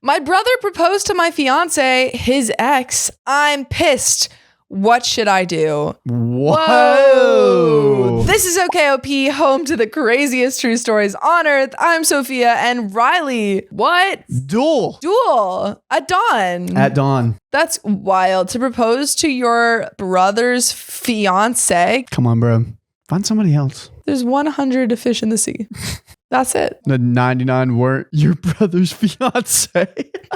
My brother proposed to my fiance, his ex. I'm pissed. What should I do? Whoa. This is OKOP, home to the craziest true stories on earth. I'm Sophia and Riley. What? Duel. At dawn. At dawn. That's wild. To propose to your brother's fiance. Come on, bro. Find somebody else. There's 100 fish in the sea. That's it. The 99 weren't your brother's fiance.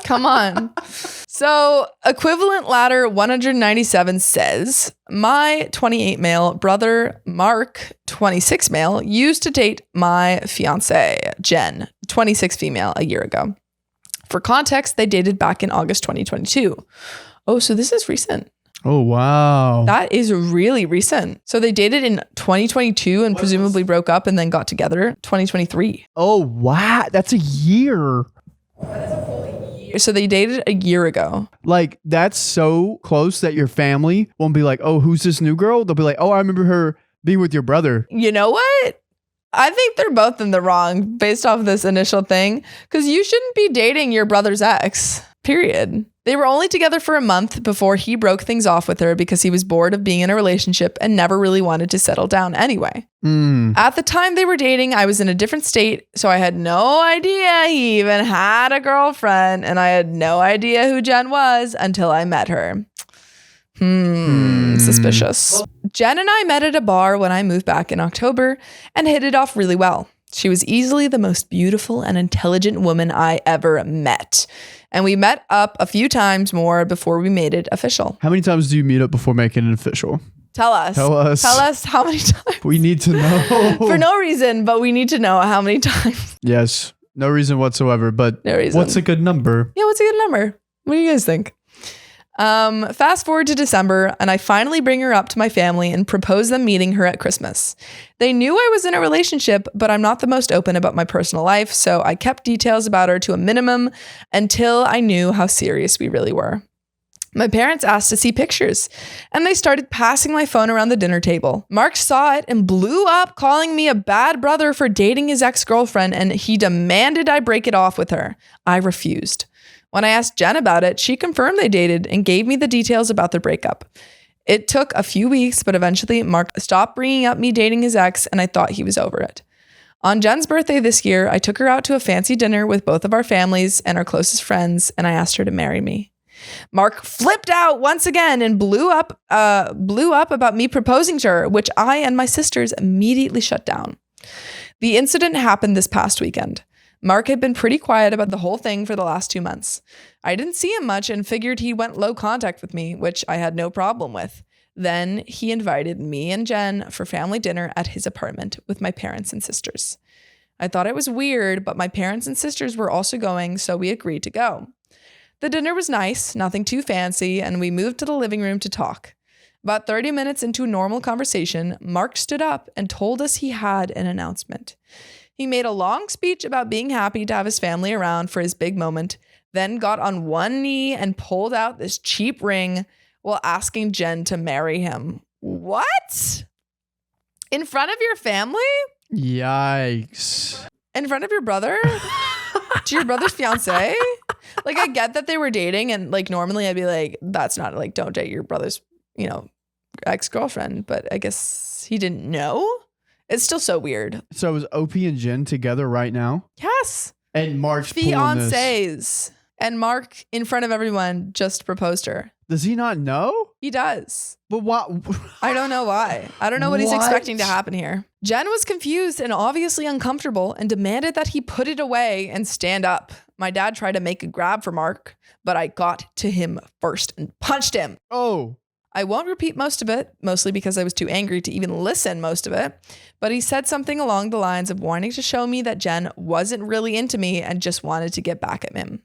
Come on. So equivalent ladder 197 says, my 28 male brother, Mark, 26 male, used to date my fiance, Jen, 26 female, a year ago. For context, they dated back in August 2022. Oh, so this is recent. Oh, wow. That is really recent. So they dated in 2022 and presumably broke up and then got together 2023. Oh, wow. That's a year. So they dated a year ago. Like, that's so close that your family won't be like, oh, who's this new girl? They'll be like, oh, I remember her being with your brother. You know what? I think they're both in the wrong based off this initial thing, because you shouldn't be dating your brother's ex, period. They were only together for a month before he broke things off with her because he was bored of being in a relationship and never really wanted to settle down anyway. At the time they were dating, I was in a different state, so I had no idea he even had a girlfriend, and I had no idea who Jen was until I met her. Suspicious. Jen and I met at a bar when I moved back in October and hit it off really well. She was easily the most beautiful and intelligent woman I ever met. And we met up a few times more before we made it official. How many times do you meet up before making it official? Tell us. Tell us how many times. We need to know. For no reason, but we need to know how many times. Yes. No reason whatsoever, but No reason. what's a good number? Yeah, what's a good number? What do you guys think? Fast forward to December, and I finally bring her up to my family and propose them meeting her at Christmas. They knew I was in a relationship, but I'm not the most open about my personal life, so I kept details about her to a minimum until I knew how serious we really were. My parents asked to see pictures, and they started passing my phone around the dinner table. Mark saw it and blew up, calling me a bad brother for dating his ex-girlfriend, and he demanded I break it off with her. I refused. When I asked Jen about it, she confirmed they dated and gave me the details about their breakup. It took a few weeks, but eventually Mark stopped bringing up me dating his ex, and I thought he was over it. On Jen's birthday this year, I took her out to a fancy dinner with both of our families and our closest friends, and I asked her to marry me. Mark flipped out once again and blew up about me proposing to her, which I and my sisters immediately shut down. The incident happened this past weekend. Mark had been pretty quiet about the whole thing for the last 2 months. I didn't see him much and figured he went low contact with me, which I had no problem with. Then he invited me and Jen for family dinner at his apartment with my parents and sisters. I thought it was weird, but my parents and sisters were also going, so we agreed to go. The dinner was nice, nothing too fancy, and we moved to the living room to talk. About 30 minutes into a normal conversation, Mark stood up and told us he had an announcement. He made a long speech about being happy to have his family around for his big moment, then got on one knee and pulled out this cheap ring while asking Jen to marry him. What? In front of your family? Yikes. In front of your brother? To your brother's fiance? Like, I get that they were dating, and like normally I'd be like, that's not like, don't date your brother's, ex-girlfriend, but I guess he didn't know. It's still so weird. So is Opie and Jen together right now? Yes. And Mark's pulling this. Fiancés. And Mark, in front of everyone, just proposed her. Does he not know? He does. But what? I don't know why. I don't know what he's expecting to happen here. Jen was confused and obviously uncomfortable and demanded that he put it away and stand up. My dad tried to make a grab for Mark, but I got to him first and punched him. Oh. I won't repeat most of it, mostly because I was too angry to even listen most of it, but he said something along the lines of wanting to show me that Jen wasn't really into me and just wanted to get back at him.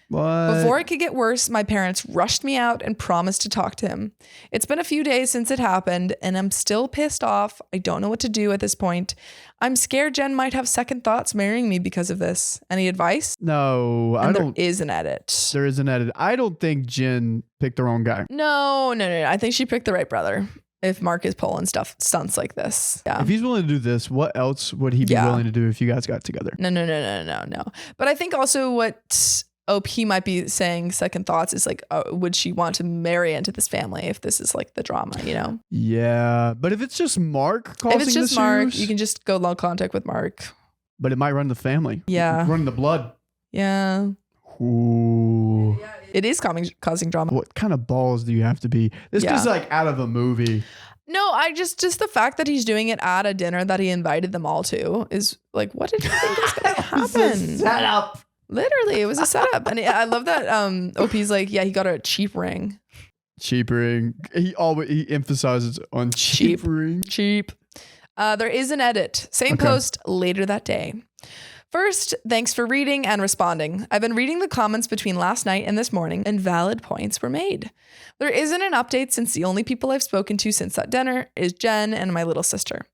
What? Before it could get worse, my parents rushed me out and promised to talk to him. It's been a few days since it happened, and I'm still pissed off. I don't know what to do at this point. I'm scared Jen might have second thoughts marrying me because of this. Any advice? No, I don't. There is an edit. There is an edit. I don't think Jen picked the wrong guy. No. I think she picked the right brother. If Mark is pulling stunts like this. Yeah. If he's willing to do this, what else would he be willing to do if you guys got together? No. But I think also what OP might be saying second thoughts is like, would she want to marry into this family if this is like the drama, you know? Yeah. But if it's just Mark causing If it's just the Mark, issues, you can just go long contact with Mark. but it might run the family. Yeah. Run the blood. Yeah. Ooh. It is causing drama. What kind of balls do you have to be? This is like out of a movie. No, I just the fact that he's doing it at a dinner that he invited them all to is like, what did you think was going to happen? Setup. Literally, it was a setup. And I love that OP's like, yeah, he got a cheap ring. Cheap ring. He emphasizes on cheap ring. Cheap. There is an edit. Same post later that day. First, thanks for reading and responding. I've been reading the comments between last night and this morning, and valid points were made. There isn't an update since the only people I've spoken to since that dinner is Jen and my little sister.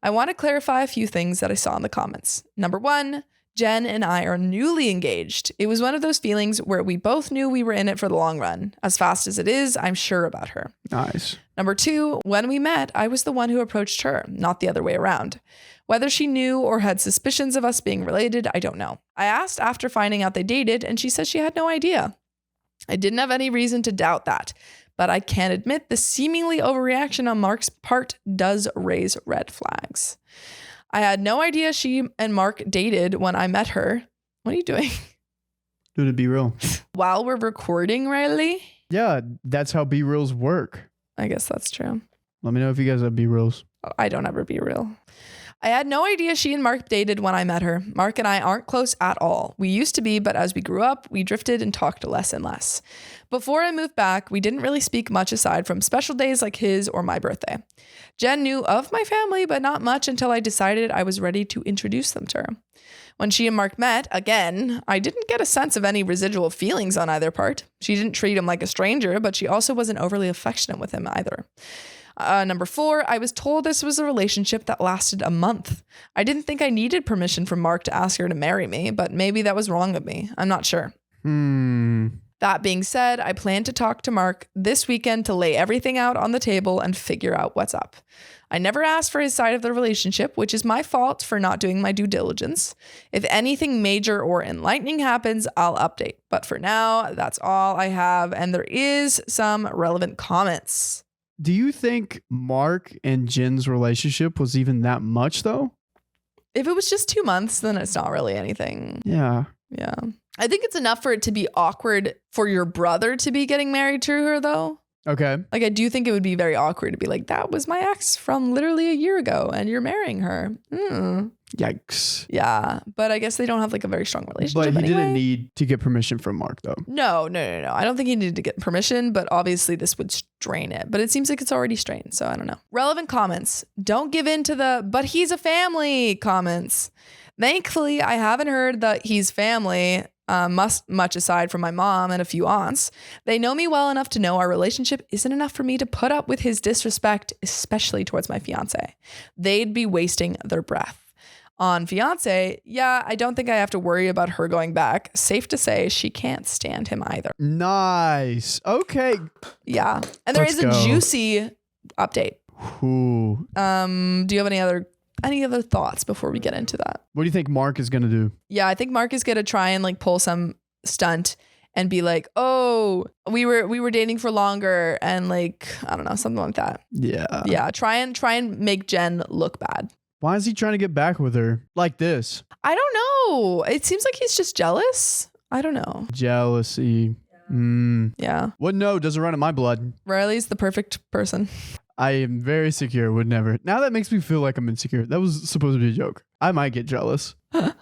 I want to clarify a few things that I saw in the comments. Number 1, Jen and I are newly engaged. It was one of those feelings where we both knew we were in it for the long run. As fast as it is, I'm sure about her. Nice. Number 2, when we met, I was the one who approached her, not the other way around. Whether she knew or had suspicions of us being related, I don't know. I asked after finding out they dated, and she said she had no idea. I didn't have any reason to doubt that, but I can admit the seemingly overreaction on Mark's part does raise red flags. I had no idea she and Mark dated when I met her. What are you doing? Dude, to be real. While we're recording, Riley? Yeah, that's how B-reels work. I guess that's true. Let me know if you guys have B-reels. I don't ever be real. I had no idea she and Mark dated when I met her. Mark and I aren't close at all. We used to be, but as we grew up, we drifted and talked less and less. Before I moved back, we didn't really speak much aside from special days like his or my birthday. Jen knew of my family, but not much until I decided I was ready to introduce them to her. When she and Mark met, again, I didn't get a sense of any residual feelings on either part. She didn't treat him like a stranger, but she also wasn't overly affectionate with him either. Number 4, I was told this was a relationship that lasted a month. I didn't think I needed permission from Mark to ask her to marry me, but maybe that was wrong of me. I'm not sure. That being said, I plan to talk to Mark this weekend to lay everything out on the table and figure out what's up. I never asked for his side of the relationship, which is my fault for not doing my due diligence. If anything major or enlightening happens, I'll update. But for now, that's all I have, and there is some relevant comments. Do you think Mark and Jen's relationship was even that much, though? If it was just 2 months, then it's not really anything. Yeah. Yeah. I think it's enough for it to be awkward for your brother to be getting married to her, though. Okay. Like, I do think it would be very awkward to be like, that was my ex from literally a year ago, and you're marrying her. Yikes. Yeah. But I guess they don't have like a very strong relationship. But he anyway. didn't need to get permission from Mark, though. No. I don't think he needed to get permission, but obviously this would strain it. But it seems like it's already strained, so I don't know. Relevant comments. Don't give in to the, but he's a family comments. Thankfully, I haven't heard that he's family, much aside from my mom and a few aunts. They know me well enough to know our relationship isn't enough for me to put up with his disrespect, especially towards my fiancé. They'd be wasting their breath. On fiancé, yeah, I don't think I have to worry about her going back. Safe to say, she can't stand him either. Nice. Okay. Yeah. And there is a juicy update. Ooh. Do you have any other thoughts before we get into that? What do you think Mark is going to do? Yeah, I think Mark is going to try and like pull some stunt and be like, oh, we were dating for longer, and like, I don't know, something like that. Yeah. Yeah. Try and make Jen look bad. Why is he trying to get back with her like this? I don't know. It seems like he's just jealous. I don't know. Jealousy. Yeah. What no doesn't run in my blood. Riley's the perfect person. I am very secure, would never. Now that makes me feel like I'm insecure. That was supposed to be a joke. I might get jealous. I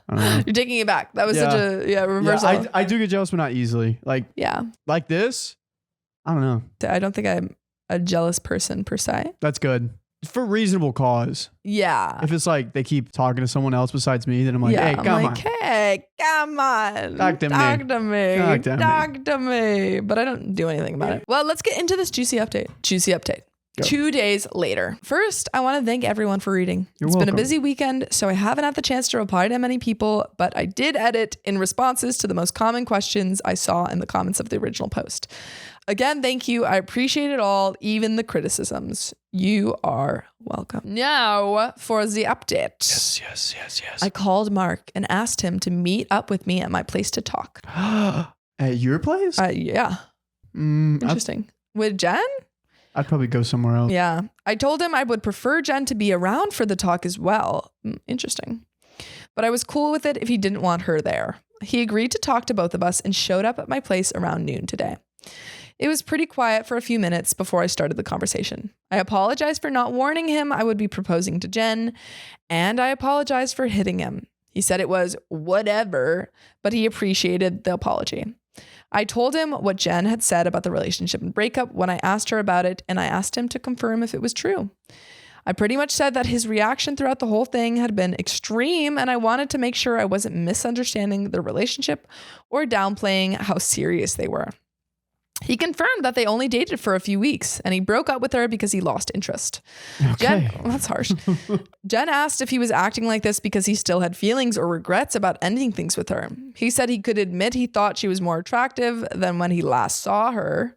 don't know. You're taking it back. That was such a reversal. Yeah, I do get jealous, but not easily. Like this. I don't know. I don't think I'm a jealous person per se. That's good. For reasonable cause. Yeah. If it's like they keep talking to someone else besides me, then I'm like, hey, come on. Hey, come on. Talk to me. But I don't do anything about it. Well, let's get into this juicy update. Go. 2 days later. First, I want to thank everyone for reading. It's been a busy weekend, so I haven't had the chance to reply to many people, but I did edit in responses to the most common questions I saw in the comments of the original post. Again, thank you. I appreciate it all, even the criticisms. You are welcome. Now for the update. Yes. I called Mark and asked him to meet up with me at my place to talk. At your place? Yeah. Interesting. With Jen? I'd probably go somewhere else. Yeah. I told him I would prefer Jen to be around for the talk as well. Interesting. But I was cool with it if he didn't want her there. He agreed to talk to both of us and showed up at my place around noon today. It was pretty quiet for a few minutes before I started the conversation. I apologized for not warning him I would be proposing to Jen, and I apologized for hitting him. He said it was whatever, but he appreciated the apology. I told him what Jen had said about the relationship and breakup when I asked her about it, and I asked him to confirm if it was true. I pretty much said that his reaction throughout the whole thing had been extreme, and I wanted to make sure I wasn't misunderstanding the relationship or downplaying how serious they were. He confirmed that they only dated for a few weeks, and he broke up with her because he lost interest. Okay. That's harsh. Jen asked if he was acting like this because he still had feelings or regrets about ending things with her. He said he could admit he thought she was more attractive than when he last saw her,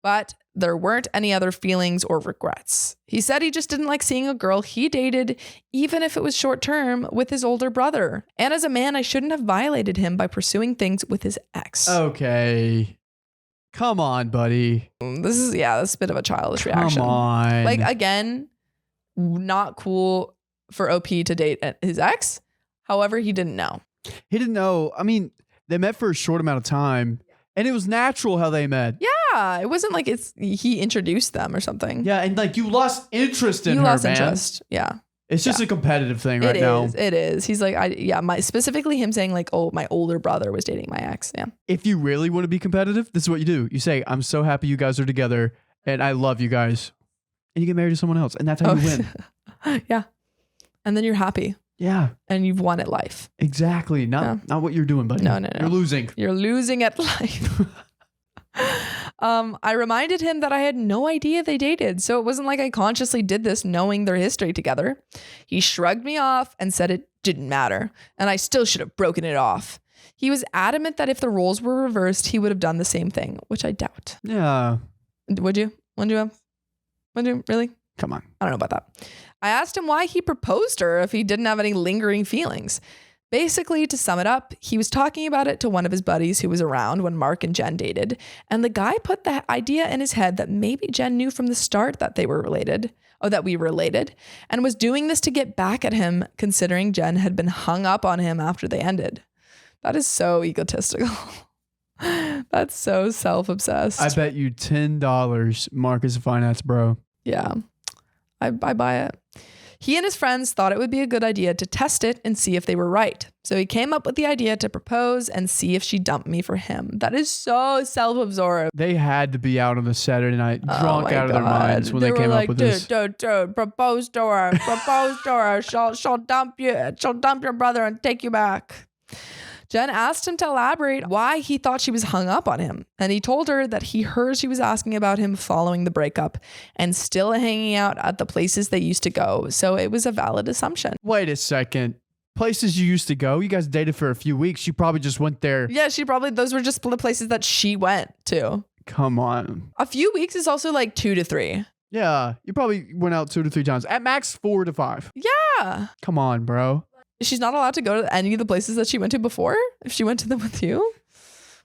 but there weren't any other feelings or regrets. He said he just didn't like seeing a girl he dated, even if it was short term, with his older brother. And as a man, I shouldn't have violated him by pursuing things with his ex. Okay. Come on, buddy. This is a bit of a childish reaction. Come on. Like, again, not cool for OP to date his ex. However, he didn't know. He didn't know. I mean, they met for a short amount of time, and it was natural how they met. Yeah, it wasn't like he introduced them or something. Yeah, and like you lost interest in her, You lost man. interest. Yeah. It's just a competitive thing right now. It is. He's like, specifically him saying like, oh, my older brother was dating my ex. Yeah. If you really want to be competitive, this is what you do. You say, I'm so happy you guys are together and I love you guys. And you get married to someone else. And that's how you win. Yeah. And then you're happy. Yeah. And you've won at life. Exactly. Not what you're doing, buddy. No. You're losing. You're losing at life. I reminded him that I had no idea they dated, so it wasn't like I consciously did this knowing their history together. He shrugged me off and said it didn't matter, and I still should have broken it off. He was adamant that if the roles were reversed, he would have done the same thing, which I doubt. Yeah. Would you? Would you? Really? Come on. I don't know about that. I asked him why he proposed her if he didn't have any lingering feelings. Basically, to sum it up, he was talking about it to one of his buddies who was around when Mark and Jen dated, and the guy put the idea in his head that maybe Jen knew from the start that we were related, and was doing this to get back at him, considering Jen had been hung up on him after they ended. That is so egotistical. That's so self-obsessed. I bet you $10 Mark is a finance bro. Yeah, I buy it. He and his friends thought it would be a good idea to test it and see if they were right. So he came up with the idea to propose and see if she dumped me for him. That is so self-absorbed. They had to be out on the Saturday night, drunk out of their minds when they came like, up with this. Dude, propose to her. Propose to her. She'll dump you. She'll dump your brother and take you back. Jen asked him to elaborate why he thought she was hung up on him, and he told her that he heard she was asking about him following the breakup and still hanging out at the places they used to go, so it was a valid assumption. Wait a second. Places you used to go? You guys dated for a few weeks. She probably just went there. Yeah, those were just the places that she went to. Come on. A few weeks is also like 2 to 3. Yeah, you probably went out 2 to 3 times. At max 4 to 5. Yeah. Come on, bro. She's not allowed to go to any of the places that she went to before if she went to them with you?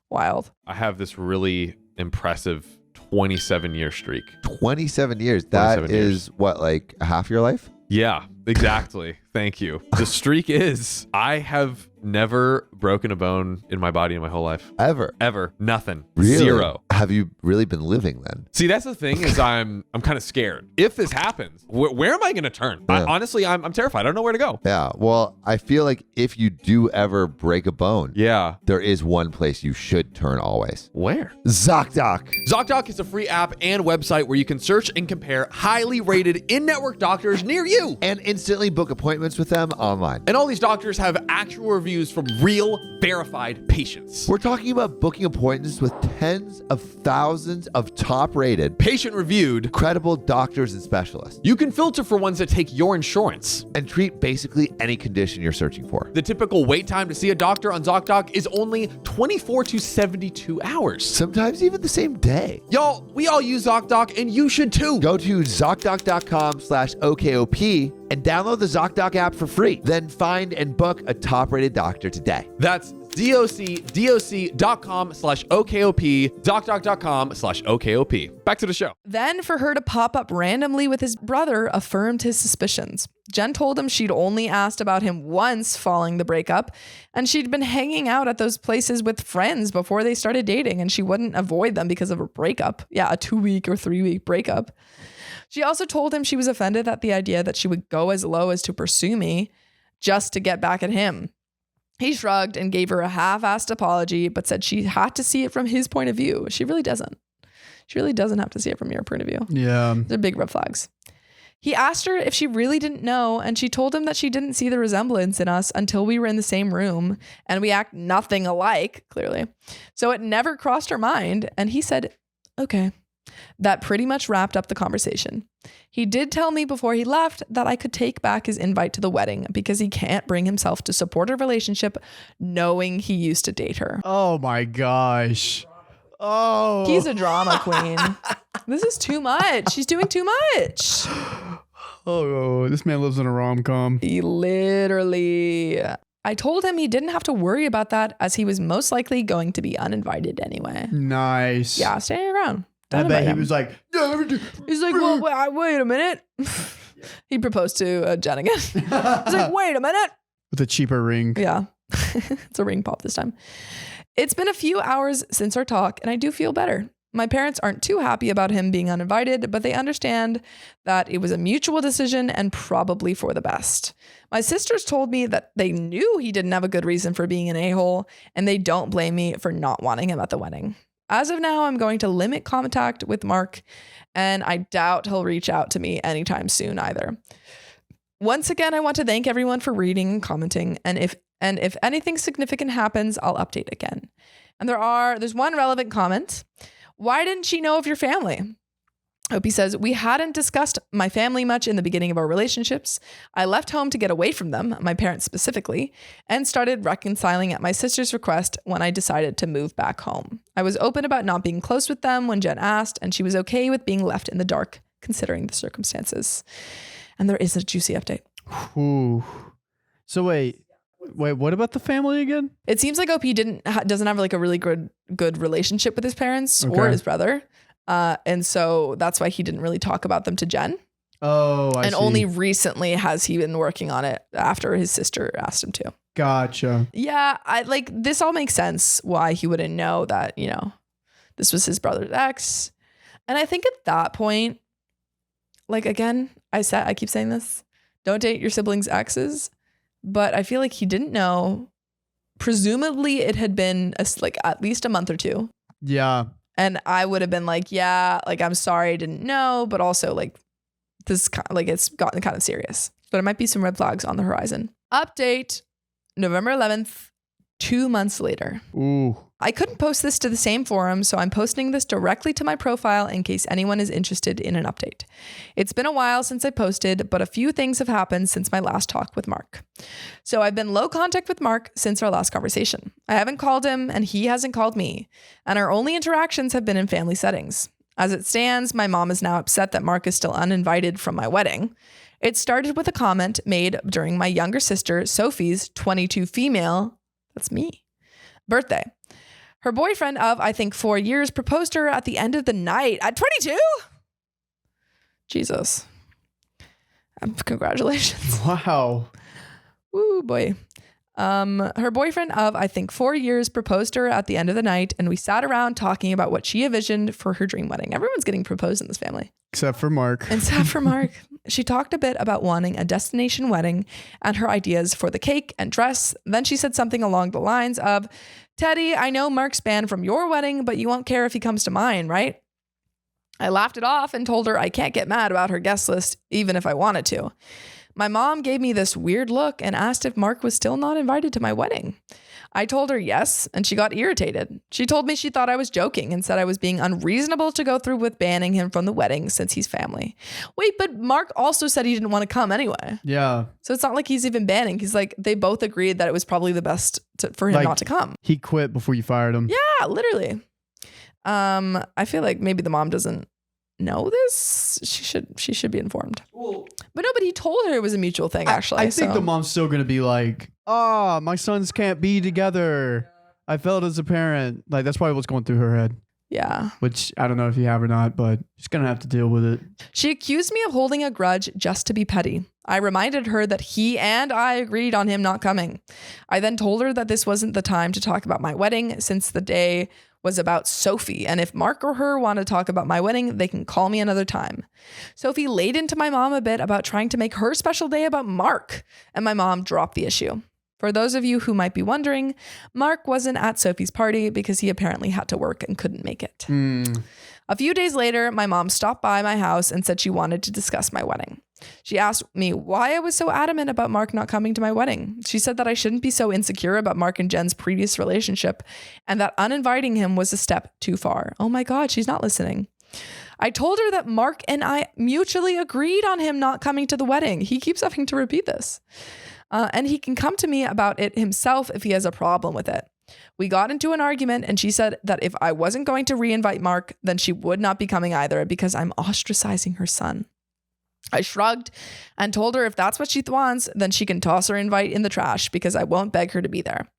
Wild. I have this really impressive 27-year streak. 27 years. That 27 years. is what, like half your life? Yeah, exactly. Thank you. The streak is I have never broken a bone in my body in my whole life. Ever. Nothing. Really? 0. Have you really been living then? See, that's the thing is I'm kind of scared. If this happens, where am I going to turn? Yeah. Honestly, I'm terrified. I don't know where to go. Yeah. Well, I feel like if you do ever break a bone, Yeah. there is one place you should turn always. Where? ZocDoc. ZocDoc is a free app and website where you can search and compare highly rated in-network doctors near you. And instantly book appointments with them online. And all these doctors have actual reviews from real, verified patients. We're talking about booking appointments with tens of thousands of top-rated, Patient-reviewed. credible doctors and specialists, You can filter for ones that take your insurance. and treat basically any condition you're searching for. The typical wait time to see a doctor on ZocDoc is only 24 to 72 hours. Sometimes even the same day. Y'all, we all use ZocDoc, and you should too. Go to ZocDoc.com/OKOP and download the ZocDoc app for free. Then find and book a top-rated doctor today. That's ZocDoc.com/OKOP, ZocDoc.com/OKOP. Back to the show. Then for her to pop up randomly with his brother affirmed his suspicions. Jen told him she'd only asked about him once following the breakup, and she'd been hanging out at those places with friends before they started dating, and she wouldn't avoid them because of a breakup. Yeah, a 2-week or 3-week breakup. She also told him she was offended at the idea that she would go as low as to pursue me just to get back at him. He shrugged and gave her a half-assed apology, but said she had to see it from his point of view. She really doesn't. She really doesn't have to see it from your point of view. Yeah. They're big red flags. He asked her if she really didn't know, and she told him that she didn't see the resemblance in us until we were in the same room, and we act nothing alike, clearly. So it never crossed her mind, and he said, okay. That pretty much wrapped up the conversation. He did tell me before he left that I could take back his invite to the wedding because he can't bring himself to support a relationship knowing he used to date her. Oh my gosh. Oh. He's a drama queen. This is too much. She's doing too much. Oh, this man lives in a rom-com. He literally... I told him he didn't have to worry about that as he was most likely going to be uninvited anyway. Nice. Yeah, stay around. I Don't bet invite he him. was like, He's like, well, wait a minute. He proposed to Jen again. He's like, wait a minute. with a cheaper ring. Yeah. It's a ring pop this time. It's been a few hours since our talk, and I do feel better. My parents aren't too happy about him being uninvited, but they understand that it was a mutual decision and probably for the best. My sisters told me that they knew he didn't have a good reason for being an a-hole, and they don't blame me for not wanting him at the wedding. As of now, I'm going to limit contact with Mark, and I doubt he'll reach out to me anytime soon either. Once again, I want to thank everyone for reading and commenting, and if anything significant happens, I'll update again. And there's one relevant comment. Why didn't she know of your family? Opie says, we hadn't discussed my family much in the beginning of our relationships. I left home to get away from them, my parents specifically, and started reconciling at my sister's request when I decided to move back home. I was open about not being close with them when Jen asked, and she was okay with being left in the dark, considering the circumstances. And there is a juicy update. Ooh. So wait, what about the family again? It seems like OP doesn't have like a really good relationship with his parents or Okay. his brother. And so that's why he didn't really talk about them to Jen. Oh, I see. Only recently has he been working on it after his sister asked him to. Gotcha. Yeah, this all makes sense why he wouldn't know that, this was his brother's ex. And I think at that point, again, I keep saying this, don't date your siblings' exes, but I feel like he didn't know. Presumably it had been at least a month or two. Yeah. And I would have been like, yeah, I'm sorry I didn't know, but also this it's gotten kind of serious. But it might be some red flags on the horizon. Update, November 11th, 2 months later. Ooh. I couldn't post this to the same forum, so I'm posting this directly to my profile in case anyone is interested in an update. It's been a while since I posted, but a few things have happened since my last talk with Mark. So I've been low contact with Mark since our last conversation. I haven't called him and he hasn't called me, and our only interactions have been in family settings. As it stands, my mom is now upset that Mark is still uninvited from my wedding. It started with a comment made during my younger sister, Sophie's 22 female, that's me, birthday. Her boyfriend of, I think, 4 years proposed to her at the end of the night at 22. Jesus. Congratulations. Wow. Woo, boy. Her boyfriend of, I think, 4 years proposed to her at the end of the night, and we sat around talking about what she envisioned for her dream wedding. Everyone's getting proposed in this family. Except for Mark. Except for Mark. She talked a bit about wanting a destination wedding and her ideas for the cake and dress. Then she said something along the lines of, Teddy, I know Mark's banned from your wedding, but you won't care if he comes to mine, right? I laughed it off and told her I can't get mad about her guest list, even if I wanted to. My mom gave me this weird look and asked if Mark was still not invited to my wedding. I told her yes, and she got irritated. She told me she thought I was joking and said I was being unreasonable to go through with banning him from the wedding since he's family. Wait, but Mark also said he didn't want to come anyway. Yeah. So it's not like he's even banning. He's like, they both agreed that it was probably the best for him not to come. He quit before you fired him. Yeah, literally. I feel like maybe the mom doesn't know this. She should be informed. But no, but he told her it was a mutual thing, actually. I think the mom's still going to be like, my sons can't be together. I failed as a parent. Like, that's probably what's going through her head. Yeah. Which I don't know if you have or not, but she's going to have to deal with it. She accused me of holding a grudge just to be petty. I reminded her that he and I agreed on him not coming. I then told her that this wasn't the time to talk about my wedding since the day was about Sophie. And if Mark or her want to talk about my wedding, they can call me another time. Sophie laid into my mom a bit about trying to make her special day about Mark, and my mom dropped the issue. For those of you who might be wondering, Mark wasn't at Sophie's party because he apparently had to work and couldn't make it. A few days later, my mom stopped by my house and said she wanted to discuss my wedding. She asked me why I was so adamant about Mark not coming to my wedding. She said that I shouldn't be so insecure about Mark and Jen's previous relationship and that uninviting him was a step too far. Oh my God, she's not listening. I told her that Mark and I mutually agreed on him not coming to the wedding. He keeps having to repeat this. And he can come to me about it himself if he has a problem with it. We got into an argument and she said that if I wasn't going to reinvite Mark, then she would not be coming either because I'm ostracizing her son. I shrugged and told her if that's what she wants, then she can toss her invite in the trash because I won't beg her to be there.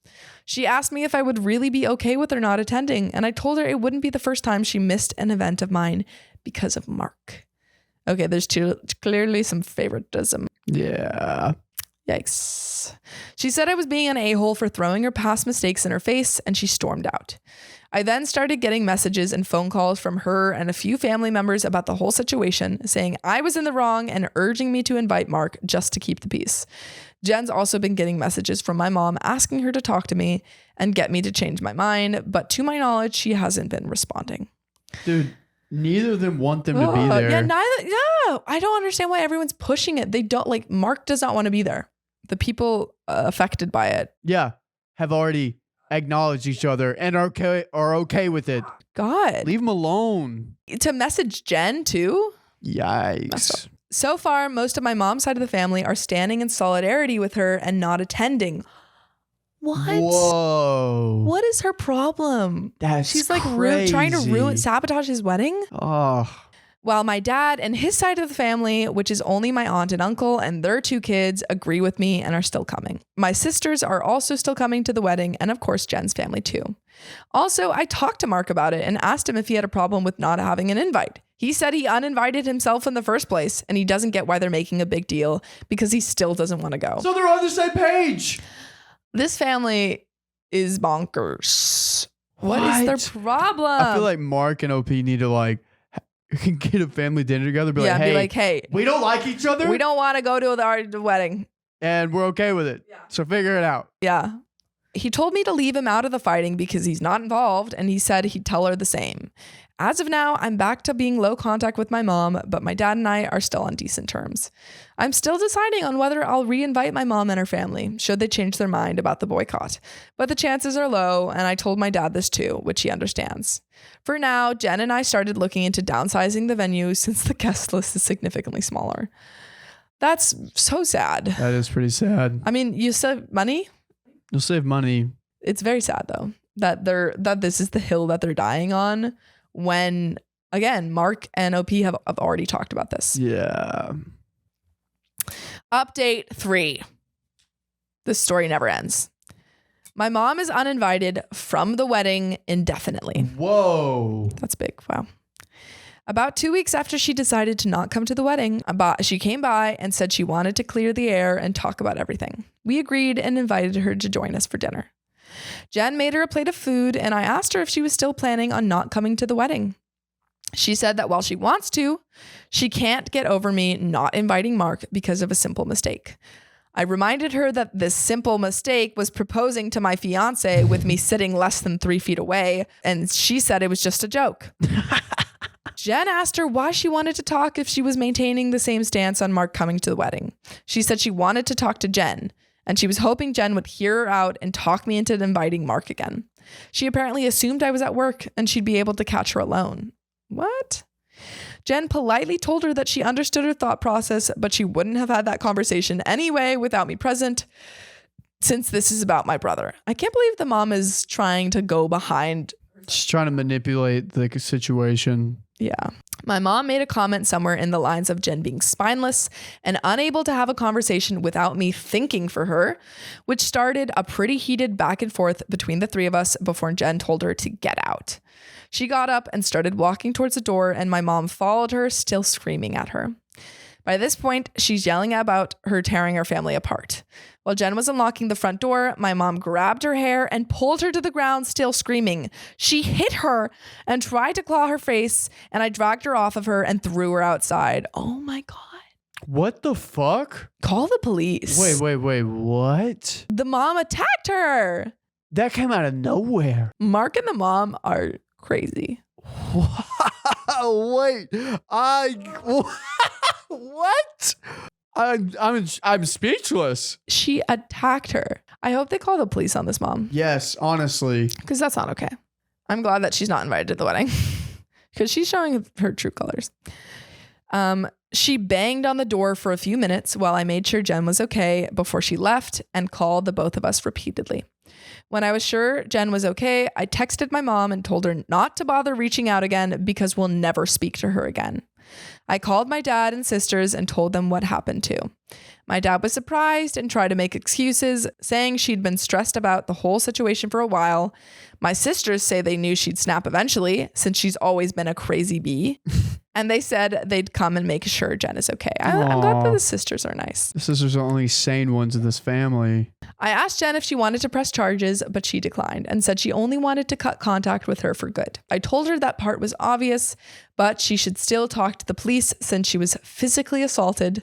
She asked me if I would really be okay with her not attending, and I told her it wouldn't be the first time she missed an event of mine because of Mark. Okay, there's clearly some favoritism. Yeah. Yikes. She said I was being an a-hole for throwing her past mistakes in her face, and she stormed out. I then started getting messages and phone calls from her and a few family members about the whole situation, saying I was in the wrong and urging me to invite Mark just to keep the peace. Jen's also been getting messages from my mom asking her to talk to me and get me to change my mind, but to my knowledge, she hasn't been responding. Dude, neither of them want them to be there. Yeah, I don't understand why everyone's pushing it. They don't, like, Mark does not want to be there. The people affected by it. Yeah, have already acknowledged each other and are okay with it. God. Leave them alone. To message Jen too? Yikes. So far, most of my mom's side of the family are standing in solidarity with her and not attending. What? Whoa. What is her problem? She's like trying to sabotage his wedding? Oh. While my dad and his side of the family, which is only my aunt and uncle and their 2 kids, agree with me and are still coming. My sisters are also still coming to the wedding, and of course Jen's family too. Also, I talked to Mark about it and asked him if he had a problem with not having an invite. He said he uninvited himself in the first place, and he doesn't get why they're making a big deal because he still doesn't want to go. So they're on the same page. This family is bonkers. What is their problem? I feel like Mark and OP need to get a family dinner together. Be like, hey, we don't like each other. We don't want to go to the wedding. And we're okay with it. Yeah. So figure it out. Yeah. He told me to leave him out of the fighting because he's not involved, and he said he'd tell her the same. As of now, I'm back to being low contact with my mom, but my dad and I are still on decent terms. I'm still deciding on whether I'll reinvite my mom and her family, should they change their mind about the boycott. But the chances are low, and I told my dad this too, which he understands. For now, Jen and I started looking into downsizing the venue since the guest list is significantly smaller. That's so sad. That is pretty sad. I mean, you save money? You'll save money. It's very sad though, that this is the hill that they're dying on when, again, Mark and OP have already talked about this. Yeah. Update 3. This story never ends. My mom is uninvited from the wedding indefinitely. Whoa. That's big. Wow. About 2 weeks after she decided to not come to the wedding, she came by and said she wanted to clear the air and talk about everything. We agreed and invited her to join us for dinner. Jen made her a plate of food, and I asked her if she was still planning on not coming to the wedding. She said that while she wants to, she can't get over me not inviting Mark because of a simple mistake. I reminded her that this simple mistake was proposing to my fiancé with me sitting less than 3 feet away, and she said it was just a joke. Jen asked her why she wanted to talk if she was maintaining the same stance on Mark coming to the wedding. She said she wanted to talk to Jen, and she was hoping Jen would hear her out and talk me into inviting Mark again. She apparently assumed I was at work and she'd be able to catch her alone. What? Jen politely told her that she understood her thought process, but she wouldn't have had that conversation anyway without me present, since this is about my brother. I can't believe the mom is trying to go behind. She's trying to manipulate the situation. Yeah. My mom made a comment somewhere in the lines of Jen being spineless and unable to have a conversation without me thinking for her, which started a pretty heated back and forth between the three of us before Jen told her to get out. She got up and started walking towards the door, and my mom followed her, still screaming at her. By this point, she's yelling about her tearing our family apart. While Jen was unlocking the front door, my mom grabbed her hair and pulled her to the ground, still screaming. She hit her and tried to claw her face, and I dragged her off of her and threw her outside. Oh my God. What the fuck? Call the police. Wait, what? The mom attacked her. That came out of nowhere. Mark and the mom are crazy. Wait, what? I'm speechless. She attacked her. I hope they call the police on this mom, Yes, honestly. because that's not okay. I'm glad that she's not invited to the wedding because she's showing her true colors. She banged on the door for a few minutes while I made sure Jen was okay before she left and called the both of us repeatedly. When I was sure Jen was okay, I texted my mom and told her not to bother reaching out again because we'll never speak to her again. I called my dad and sisters and told them what happened too. My dad was surprised and tried to make excuses, saying she'd been stressed about the whole situation for a while. My sisters say they knew she'd snap eventually, since she's always been a crazy bee. And they said they'd come and make sure Jen is okay. I'm glad that the sisters are nice. The sisters are the only sane ones in this family. I asked Jen if she wanted to press charges, but she declined and said she only wanted to cut contact with her for good. I told her that part was obvious, but she should still talk to the police since she was physically assaulted,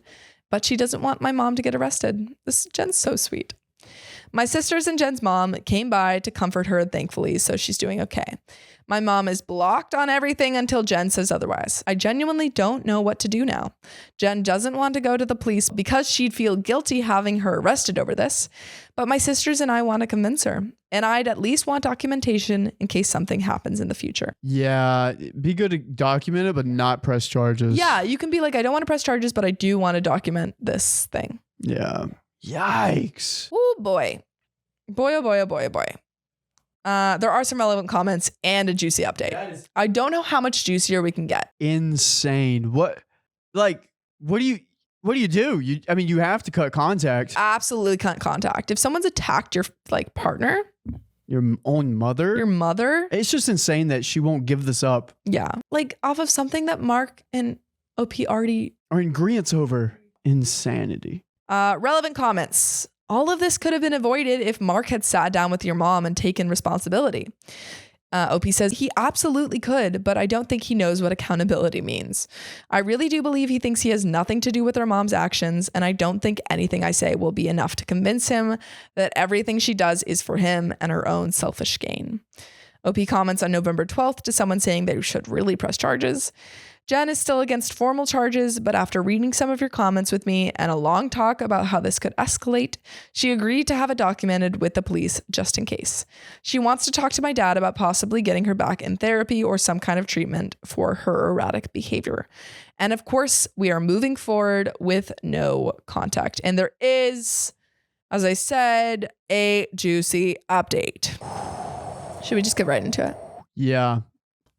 but she doesn't want my mom to get arrested. Jen's so sweet. My sisters and Jen's mom came by to comfort her, thankfully, so she's doing okay. My mom is blocked on everything until Jen says otherwise. I genuinely don't know what to do now. Jen doesn't want to go to the police because she'd feel guilty having her arrested over this, but my sisters and I want to convince her, and I'd at least want documentation in case something happens in the future. Yeah, be good to document it, but not press charges. Yeah, you can be like, I don't want to press charges, but I do want to document this thing. Yeah. Yikes. Oh boy. Boy, oh boy, oh boy, oh boy. There are some relevant comments and a juicy update. I don't know how much juicier we can get. Insane. What do you do? You have to cut contact. Absolutely cut contact. If someone's attacked your partner, Your own mother? your mother, It's just insane that she won't give this up. yeah, like off of something that Mark and OP already. Our ingredients over. Insanity. Relevant comments. All of this could have been avoided if Mark had sat down with your mom and taken responsibility. OP says he absolutely could, but I don't think he knows what accountability means. I really do believe he thinks he has nothing to do with our mom's actions, and I don't think anything I say will be enough to convince him that everything she does is for him and her own selfish gain. OP comments on November 12th to someone saying they should really press charges. Jen is still against formal charges, but after reading some of your comments with me and a long talk about how this could escalate, she agreed to have it documented with the police just in case. She wants to talk to my dad about possibly getting her back in therapy or some kind of treatment for her erratic behavior. And of course, we are moving forward with no contact. And there is, as I said, a juicy update. Should we just get right into it? Yeah.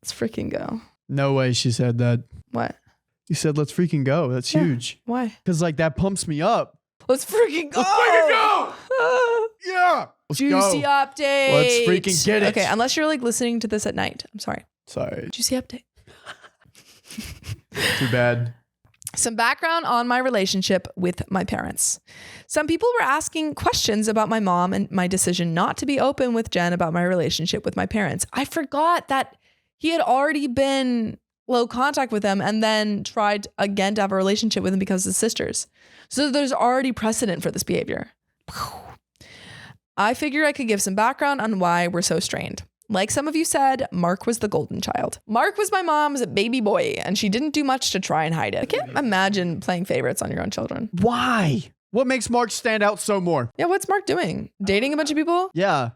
Let's freaking go. No way she said that. What? You said, let's freaking go. That's huge. Why? Because that pumps me up. Let's freaking go. Let's freaking go. Yeah. Let's Juicy go. update. Let's freaking get it. Okay, unless you're listening to this at night. I'm sorry. Sorry. Juicy update. Too bad. Some background on my relationship with my parents. Some people were asking questions about my mom and my decision not to be open with Jen about my relationship with my parents. I forgot that he had already been low contact with them and then tried again to have a relationship with him because of his sisters. So there's already precedent for this behavior. I figured I could give some background on why we're so strained. Like some of you said, Mark was the golden child. Mark was my mom's baby boy, and she didn't do much to try and hide it. I can't imagine playing favorites on your own children. Why? What makes Mark stand out so more? Yeah, what's Mark doing? Dating a bunch of people? Yeah.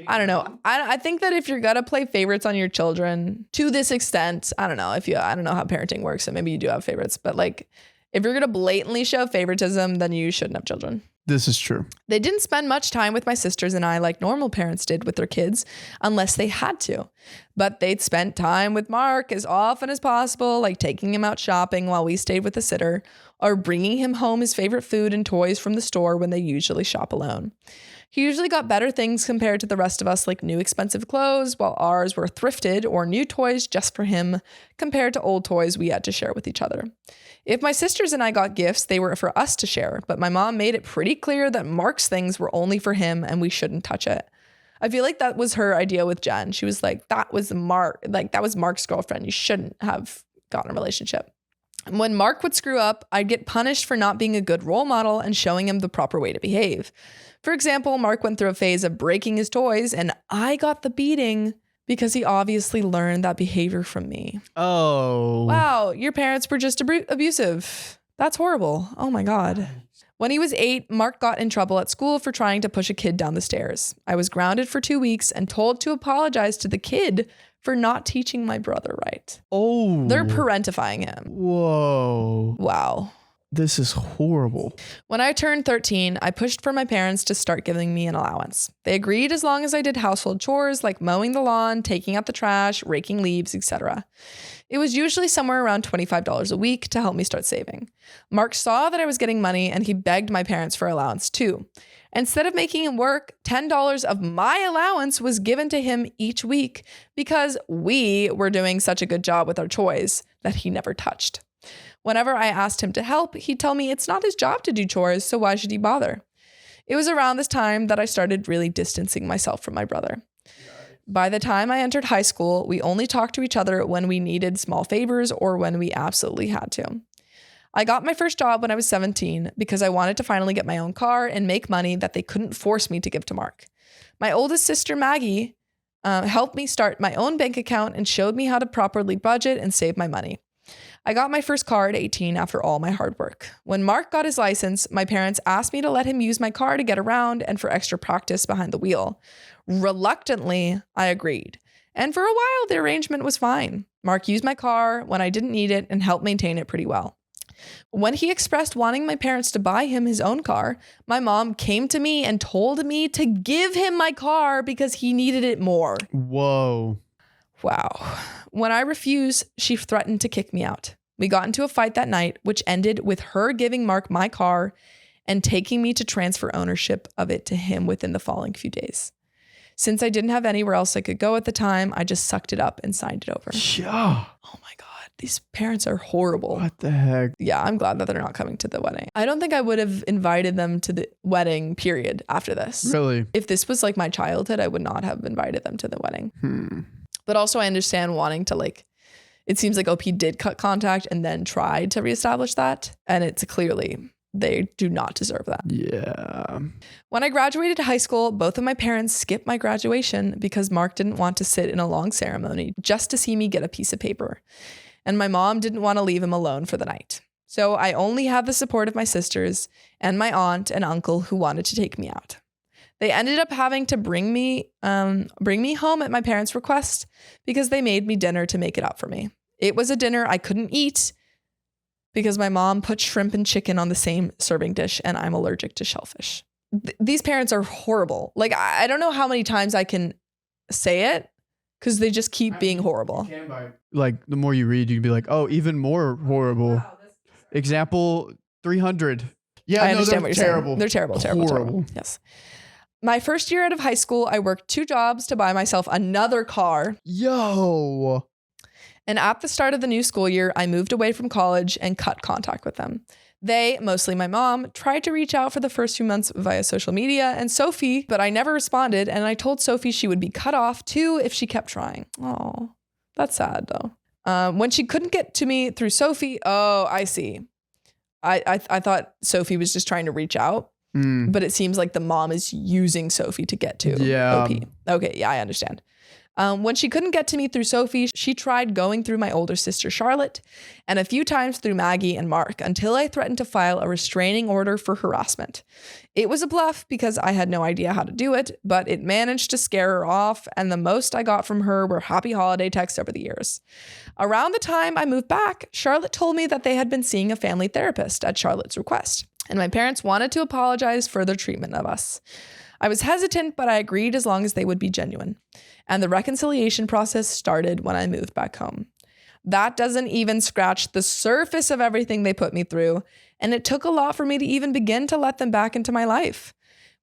I don't know. I think that if you're gonna play favorites on your children to this extent, I don't know I don't know how parenting works, so maybe you do have favorites, but like if you're gonna blatantly show favoritism, then you shouldn't have children. This is true. They didn't spend much time with my sisters and I like normal parents did with their kids unless they had to. But they'd spent time with Mark as often as possible, like taking him out shopping while we stayed with the sitter, or bringing him home his favorite food and toys from the store when they usually shop alone. He usually got better things compared to the rest of us, like new expensive clothes, while ours were thrifted or new toys just for him compared to old toys we had to share with each other. If my sisters and I got gifts, they were for us to share, but my mom made it pretty clear that Mark's things were only for him and we shouldn't touch it. I feel like that was her idea with Jen. She was like, that was Mark's girlfriend. You shouldn't have gotten a relationship. And when Mark would screw up, I'd get punished for not being a good role model and showing him the proper way to behave. For example, Mark went through a phase of breaking his toys and I got the beating because he obviously learned that behavior from me. Oh. Wow, your parents were just abusive. That's horrible. Oh my God. When he was 8, Mark got in trouble at school for trying to push a kid down the stairs. I was grounded for 2 weeks and told to apologize to the kid for not teaching my brother right. Oh. They're parentifying him. Whoa. Wow. This is horrible. When I turned 13, I pushed for my parents to start giving me an allowance. They agreed as long as I did household chores like mowing the lawn, taking out the trash, raking leaves, etc. It was usually somewhere around $25 a week to help me start saving. Mark saw that I was getting money and he begged my parents for allowance too. Instead of making him work, $10 of my allowance was given to him each week because we were doing such a good job with our chores that he never touched. Whenever I asked him to help, he'd tell me it's not his job to do chores, so why should he bother? It was around this time that I started really distancing myself from my brother. By the time I entered high school, we only talked to each other when we needed small favors or when we absolutely had to. I got my first job when I was 17 because I wanted to finally get my own car and make money that they couldn't force me to give to Mark. My oldest sister, Maggie, helped me start my own bank account and showed me how to properly budget and save my money. I got my first car at 18 after all my hard work. When Mark got his license, my parents asked me to let him use my car to get around and for extra practice behind the wheel. Reluctantly, I agreed. And for a while, the arrangement was fine. Mark used my car when I didn't need it and helped maintain it pretty well. When he expressed wanting my parents to buy him his own car, my mom came to me and told me to give him my car because he needed it more. Whoa. Wow. When I refused, she threatened to kick me out. We got into a fight that night, which ended with her giving Mark my car and taking me to transfer ownership of it to him within the following few days. Since I didn't have anywhere else I could go at the time, I just sucked it up and signed it over. Yeah. Oh my God. These parents are horrible. What the heck? Yeah, I'm glad that they're not coming to the wedding. I don't think I would have invited them to the wedding, period, after this. Really? If this was like my childhood, I would not have invited them to the wedding. But also I understand wanting to it seems like OP did cut contact and then tried to reestablish that. And it's clearly, they do not deserve that. Yeah. When I graduated high school, both of my parents skipped my graduation because Mark didn't want to sit in a long ceremony just to see me get a piece of paper. And my mom didn't want to leave him alone for the night. So I only had the support of my sisters and my aunt and uncle who wanted to take me out. They ended up having to bring me home at my parents' request because they made me dinner to make it up for me. It was a dinner I couldn't eat because my mom put shrimp and chicken on the same serving dish and I'm allergic to shellfish. These parents are horrible. I don't know how many times I can say it because they just keep being horrible. The more you read, you can be like, oh, even more horrible. Example 300. Yeah, I understand what you're terrible. saying. They're terrible, terrible. Yes. My first year out of high school, I worked 2 jobs to buy myself another car. Yo. And at the start of the new school year, I moved away from college and cut contact with them. They, mostly my mom, tried to reach out for the first few months via social media and Sophie, but I never responded. And I told Sophie she would be cut off too if she kept trying. Oh, that's sad though. When she couldn't get to me through Sophie, oh, I see. I thought Sophie was just trying to reach out. But it seems like the mom is using Sophie to get to OP. Okay, yeah, I understand. When she couldn't get to me through Sophie, she tried going through my older sister Charlotte and a few times through Maggie and Mark until I threatened to file a restraining order for harassment. It was a bluff because I had no idea how to do it, but it managed to scare her off, and the most I got from her were happy holiday texts over the years. Around the time I moved back, Charlotte told me that they had been seeing a family therapist at Charlotte's request, and my parents wanted to apologize for their treatment of us. I was hesitant, but I agreed as long as they would be genuine. And the reconciliation process started when I moved back home. That doesn't even scratch the surface of everything they put me through, and it took a lot for me to even begin to let them back into my life.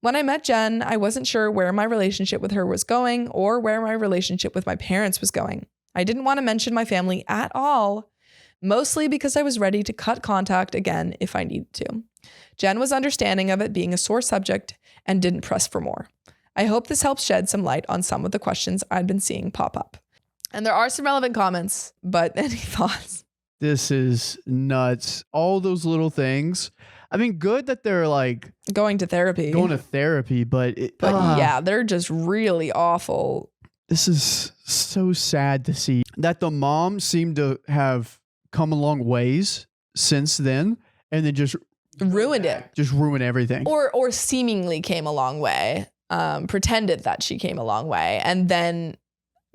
When I met Jen, I wasn't sure where my relationship with her was going or where my relationship with my parents was going. I didn't want to mention my family at all, mostly because I was ready to cut contact again if I needed to. Jen was understanding of it being a sore subject and didn't press for more. I hope this helps shed some light on some of the questions I'd been seeing pop up. And there are some relevant comments, but any thoughts? This is nuts. All those little things. I mean, good that they're like Going to therapy, but yeah, they're just really awful. This is so sad to see that the mom seemed to have come a long ways since then, and then just ruined it. Just ruin everything. Or seemingly came a long way. Pretended that she came a long way and then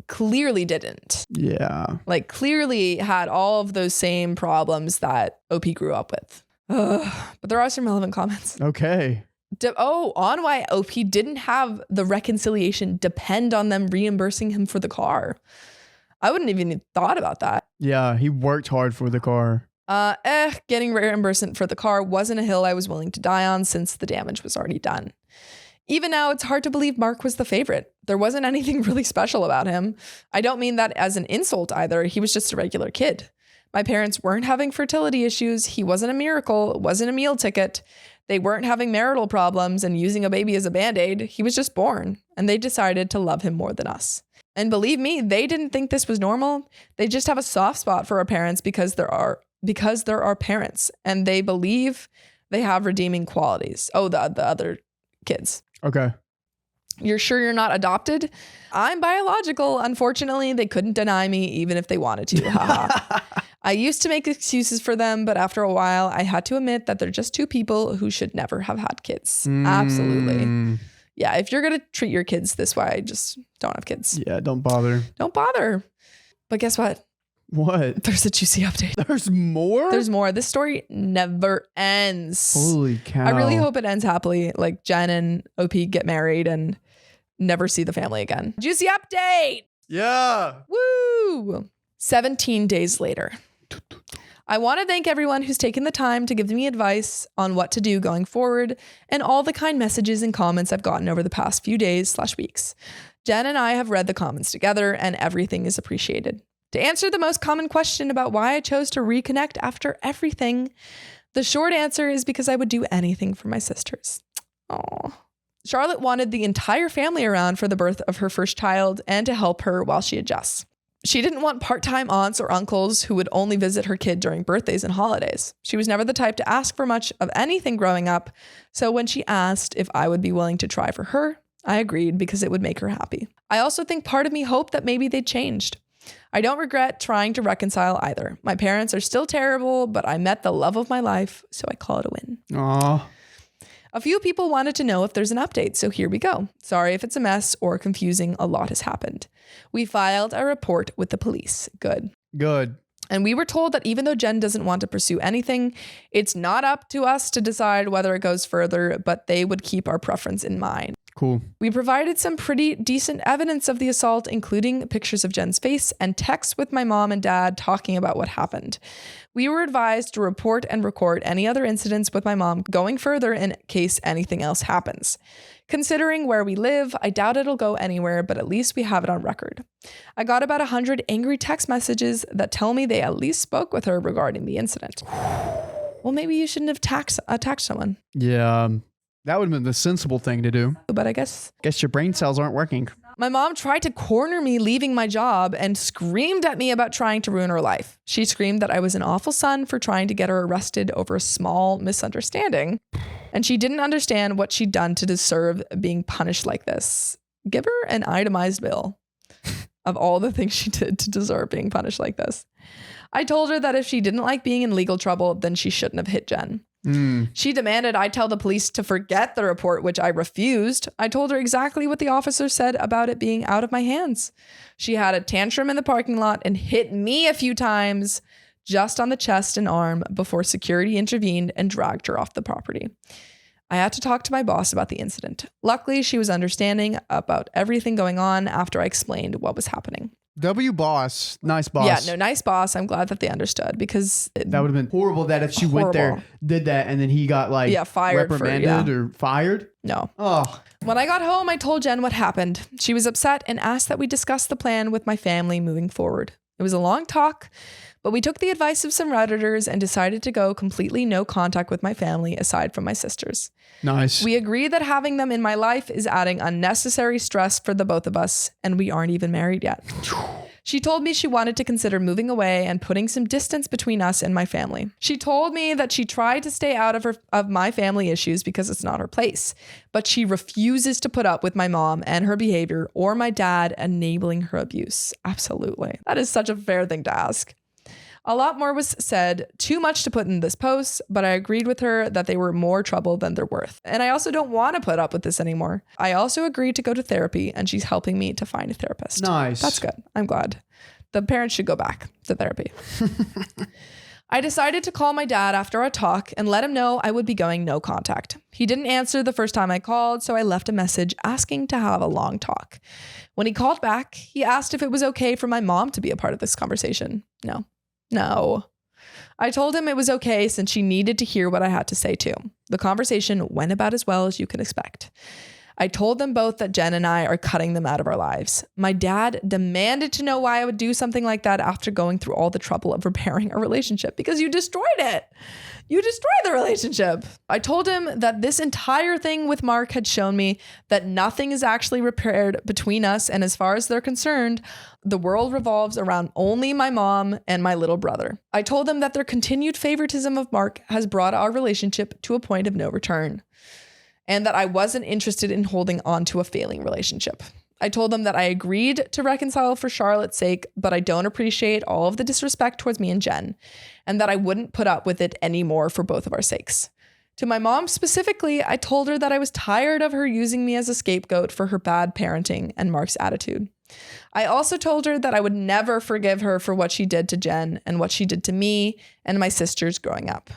clearly didn't. Yeah. Like clearly had all of those same problems that OP grew up with. But there are some relevant comments. Okay. On why OP didn't have the reconciliation depend on them reimbursing him for the car. I wouldn't even thought about that. Yeah, he worked hard for the car. Getting reimbursement for the car wasn't a hill I was willing to die on since the damage was already done. Even now, it's hard to believe Mark was the favorite. There wasn't anything really special about him. I don't mean that as an insult either. He was just a regular kid. My parents weren't having fertility issues. He wasn't a miracle. It wasn't a meal ticket. They weren't having marital problems and using a baby as a Band-Aid. He was just born, and they decided to love him more than us. And believe me, they didn't think this was normal. They just have a soft spot for our parents because they're our parents, and they believe they have redeeming qualities. Oh, the other kids. Okay. You're sure you're not adopted? I'm biological. Unfortunately, they couldn't deny me even if they wanted to. Haha. I used to make excuses for them, but after a while, I had to admit that they're just two people who should never have had kids. Absolutely. Yeah, if you're going to treat your kids this way, just don't have kids. Yeah, don't bother. Don't bother. But guess what? What? There's a juicy update. There's more? There's more. This story never ends. Holy cow. I really hope it ends happily. Like Jen and OP get married and never see the family again. Juicy update. Yeah. Woo. 17 days later. I want to thank everyone who's taken the time to give me advice on what to do going forward and all the kind messages and comments I've gotten over the past few days/weeks. Jen and I have read the comments together and everything is appreciated. To answer the most common question about why I chose to reconnect after everything, the short answer is because I would do anything for my sisters. Aww. Charlotte wanted the entire family around for the birth of her first child and to help her while she adjusts. She didn't want part-time aunts or uncles who would only visit her kid during birthdays and holidays. She was never the type to ask for much of anything growing up, so when she asked if I would be willing to try for her, I agreed because it would make her happy. I also think part of me hoped that maybe they'd changed. I don't regret trying to reconcile either. My parents are still terrible, but I met the love of my life, so I call it a win. Aww. A few people wanted to know if there's an update, so here we go. Sorry if it's a mess or confusing, a lot has happened. We filed a report with the police. Good. And we were told that even though Jen doesn't want to pursue anything, it's not up to us to decide whether it goes further, but they would keep our preference in mind. Cool. We provided some pretty decent evidence of the assault, including pictures of Jen's face and texts with my mom and dad talking about what happened. We were advised to report and record any other incidents with my mom going further in case anything else happens. Considering where we live, I doubt it'll go anywhere, but at least we have it on record. I got about 100 angry text messages that tell me they at least spoke with her regarding the incident. Well, maybe you shouldn't have attacked someone. Yeah. That would have been the sensible thing to do. But I guess your brain cells aren't working. My mom tried to corner me leaving my job and screamed at me about trying to ruin her life. She screamed that I was an awful son for trying to get her arrested over a small misunderstanding. And she didn't understand what she'd done to deserve being punished like this. Give her an itemized bill. of all the things she did to deserve being punished like this. I told her that if she didn't like being in legal trouble, then she shouldn't have hit Jen. She demanded I tell the police to forget the report, which I refused. I told her exactly what the officer said about it being out of my hands. She had a tantrum in the parking lot and hit me a few times just on the chest and arm before security intervened and dragged her off the property. I had to talk to my boss about the incident. Luckily, she was understanding about everything going on after I explained what was happening. W boss. Nice boss. Yeah, no, nice boss. I'm glad that they understood because that would have been horrible that if she went there, did that, and then he got like fired reprimanded or fired. No. Oh. When I got home, I told Jen what happened. She was upset and asked that we discuss the plan with my family moving forward. It was a long talk, but we took the advice of some Redditors and decided to go completely no contact with my family aside from my sisters. Nice. We agreed that having them in my life is adding unnecessary stress for the both of us, and we aren't even married yet. She told me she wanted to consider moving away and putting some distance between us and my family. She told me that she tried to stay out of my family issues because it's not her place, but she refuses to put up with my mom and her behavior or my dad enabling her abuse. Absolutely. That is such a fair thing to ask. A lot more was said, too much to put in this post, but I agreed with her that they were more trouble than they're worth. And I also don't want to put up with this anymore. I also agreed to go to therapy, and she's helping me to find a therapist. Nice. That's good. I'm glad. The parents should go back to therapy. I decided to call my dad after our talk and let him know I would be going no contact. He didn't answer the first time I called, so I left a message asking to have a long talk. When he called back, he asked if it was okay for my mom to be a part of this conversation. No. I told him it was okay since she needed to hear what I had to say too. The conversation went about as well as you can expect. I told them both that Jen and I are cutting them out of our lives. My dad demanded to know why I would do something like that after going through all the trouble of repairing a relationship because you destroyed it. You destroyed the relationship. I told him that this entire thing with Mark had shown me that nothing is actually repaired between us. And as far as they're concerned, the world revolves around only my mom and my little brother. I told them that their continued favoritism of Mark has brought our relationship to a point of no return, and that I wasn't interested in holding on to a failing relationship. I told them that I agreed to reconcile for Charlotte's sake, but I don't appreciate all of the disrespect towards me and Jen, and that I wouldn't put up with it anymore for both of our sakes. To my mom specifically, I told her that I was tired of her using me as a scapegoat for her bad parenting and Mark's attitude. I also told her that I would never forgive her for what she did to Jen and what she did to me and my sisters growing up.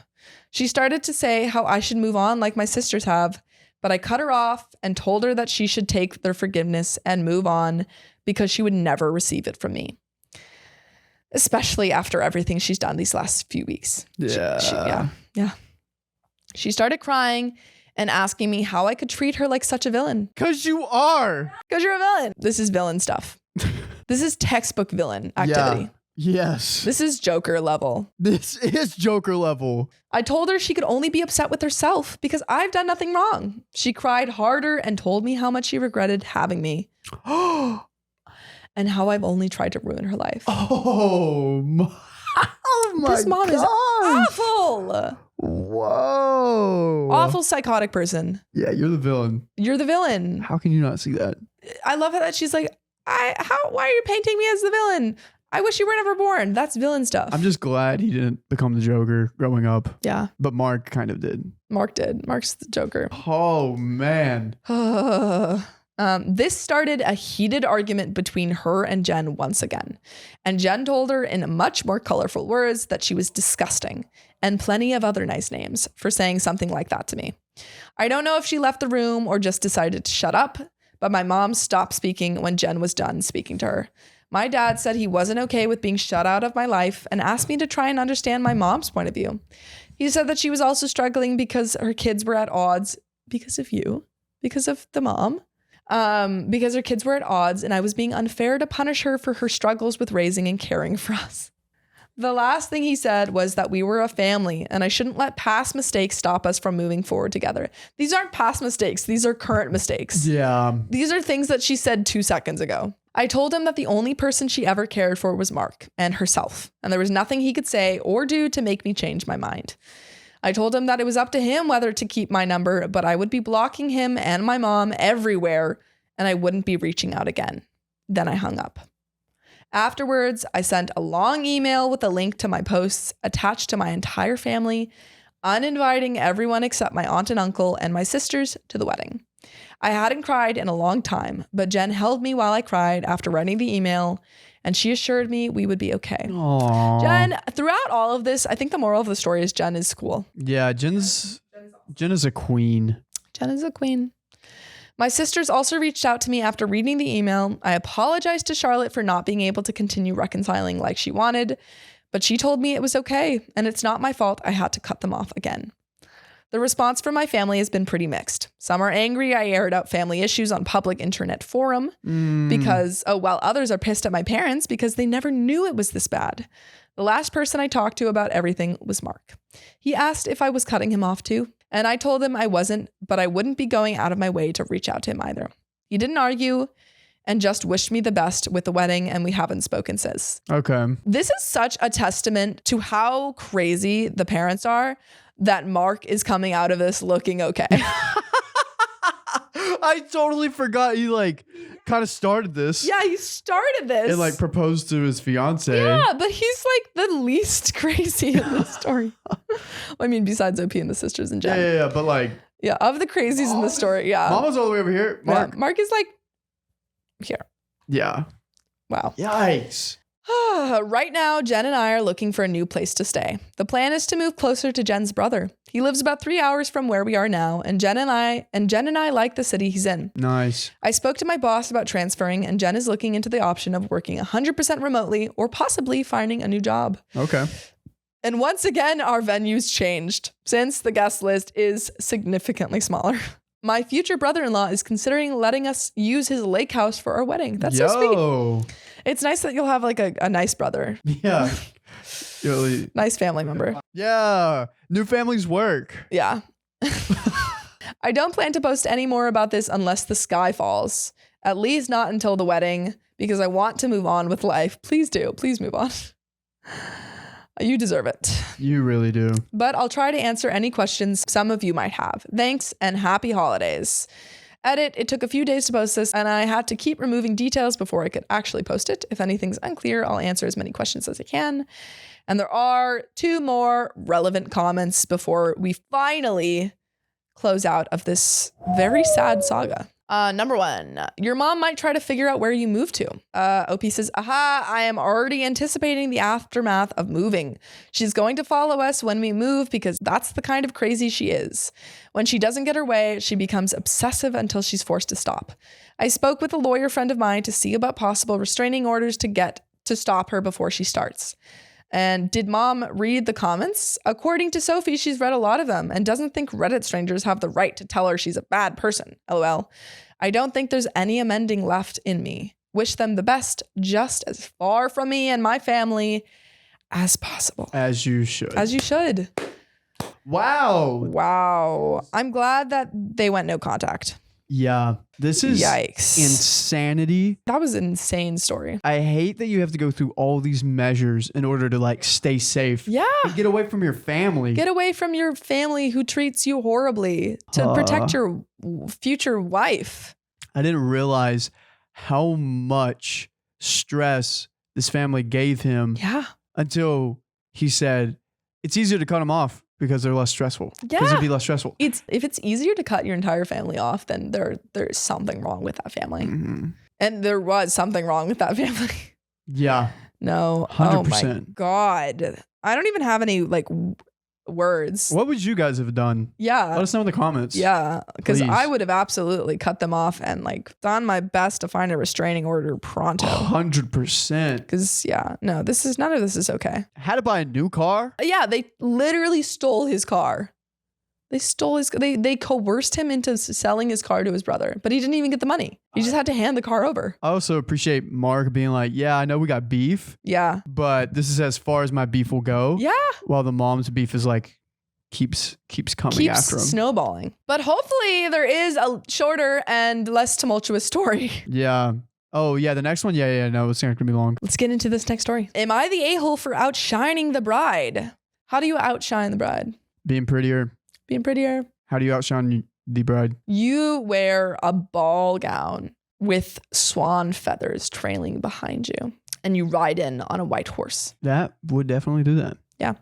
She started to say how I should move on like my sisters have, but I cut her off and told her that she should take their forgiveness and move on because she would never receive it from me. Especially after everything she's done these last few weeks. Yeah. She started crying and asking me how I could treat her like such a villain. Because you are. Because you're a villain. This is villain stuff. This is textbook villain activity. Yes. This is Joker level. This is Joker level. I told her she could only be upset with herself because I've done nothing wrong. She cried harder and told me how much she regretted having me. And how I've only tried to ruin her life. Oh my This mom gosh. is awful. Whoa. Awful psychotic person. Yeah, you're the villain. You're the villain. How can you not see that? I love that she's like, why are you painting me as the villain? I wish you were never born. That's villain stuff. I'm just glad he didn't become the Joker growing up. Yeah. But Mark kind of did. Mark did. Mark's the Joker. Oh, man. This started a heated argument between her and Jen once again. And Jen told her in much more colorful words that she was disgusting and plenty of other nice names for saying something like that to me. I don't know if she left the room or just decided to shut up, but my mom stopped speaking when Jen was done speaking to her. My dad said he wasn't okay with being shut out of my life and asked me to try and understand my mom's point of view. He said that she was also struggling because her kids were at odds because of you, because of the mom, because her kids were at odds and I was being unfair to punish her for her struggles with raising and caring for us. The last thing he said was that we were a family and I shouldn't let past mistakes stop us from moving forward together. These aren't past mistakes. These are current mistakes. Yeah. These are things that she said 2 seconds ago. I told him that the only person she ever cared for was Mark and herself, and there was nothing he could say or do to make me change my mind. I told him that it was up to him whether to keep my number, but I would be blocking him and my mom everywhere, and I wouldn't be reaching out again. Then I hung up. Afterwards, I sent a long email with a link to my posts attached to my entire family, uninviting everyone except my aunt and uncle and my sisters to the wedding. I hadn't cried in a long time, but Jen held me while I cried after writing the email, and she assured me we would be okay. Aww. Jen, throughout all of this, I think the moral of the story is Jen is cool. Yeah, Jen is a queen. Jen is a queen. My sisters also reached out to me after reading the email. I apologized to Charlotte for not being able to continue reconciling like she wanted, but she told me it was okay, and it's not my fault I had to cut them off again. The response from my family has been pretty mixed. Some are angry I aired out family issues on public internet forum because, while others are pissed at my parents because they never knew it was this bad. The last person I talked to about everything was Mark. He asked if I was cutting him off too, and I told him I wasn't, but I wouldn't be going out of my way to reach out to him either. He didn't argue and just wished me the best with the wedding, and we haven't spoken since. Okay. This is such a testament to how crazy the parents are that Mark is coming out of this looking okay. I totally forgot he kind of started this. Yeah, he started this. And proposed to his fiance. Yeah, but he's the least crazy in this story. I mean, besides OP and the sisters and Jen. Yeah, but yeah, of the crazies in the story, yeah. Mama's all the way over here. Mark. Yeah, Mark is here. Yeah. Wow. Yikes. Right now, Jen and I are looking for a new place to stay. The plan is to move closer to Jen's brother. He lives about 3 hours from where we are now, and Jen and I like the city he's in. Nice. I spoke to my boss about transferring, and Jen is looking into the option of working 100% remotely or possibly finding a new job. Okay. And once again, our venue's changed since the guest list is significantly smaller. My future brother-in-law is considering letting us use his lake house for our wedding. That's so sweet. It's nice that you'll have a nice brother. Yeah. Really. Nice family member. Yeah. New families work. Yeah. I don't plan to post any more about this unless the sky falls. At least not until the wedding, because I want to move on with life. Please do. Please move on. You deserve it. You really do. But I'll try to answer any questions some of you might have. Thanks and happy holidays. Edit, it took a few days to post this, and I had to keep removing details before I could actually post it. If anything's unclear, I'll answer as many questions as I can. And there are 2 more relevant comments before we finally close out of this very sad saga. Number 1, your mom might try to figure out where you moved to. OP says, aha, I am already anticipating the aftermath of moving. She's going to follow us when we move because that's the kind of crazy she is. When she doesn't get her way, she becomes obsessive until she's forced to stop. I spoke with a lawyer friend of mine to see about possible restraining orders to stop her before she starts. And did mom read the comments? According to Sophie, she's read a lot of them and doesn't think Reddit strangers have the right to tell her she's a bad person. LOL. I don't think there's any amending left in me. Wish them the best, just as far from me and my family as possible. As you should. As you should. Wow. I'm glad that they went no contact. Yeah. This is Yikes. insanity. That was an insane story. I hate that you have to go through all these measures in order to stay safe. Yeah. And get away from your family. Get away from your family who treats you horribly to protect your future wife. I didn't realize how much stress this family gave him. Yeah. Until he said, it's easier to cut them off because they're less stressful. Yeah. Because it'd be less stressful. If it's easier to cut your entire family off, then there's something wrong with that family. Mm-hmm. And there was something wrong with that family. Yeah. No. 100%. Oh my God. I don't even have any words. What would you guys have done? Yeah. Let us know in the comments. Yeah. Because Please. I would have absolutely cut them off and done my best to find a restraining order pronto. 100%. Because none of this is okay. Had to buy a new car? Yeah, they literally stole his car. They stole his. They coerced him into selling his car to his brother, but he didn't even get the money. He just had to hand the car over. I also appreciate Mark being like, yeah, I know we got beef, Yeah. but this is as far as my beef will go. Yeah. While the mom's beef is keeps coming Keeps after him. snowballing. But hopefully there is a shorter and less tumultuous story. Yeah. Oh yeah, the next one. Yeah. No, it's not gonna be long. Let's get into this next story. Am I the a-hole for outshining the bride? How do you outshine the bride? Being prettier. Being prettier. How do you outshine the bride? You wear a ball gown with swan feathers trailing behind you. and you ride in on a white horse. That would definitely do that. Yeah.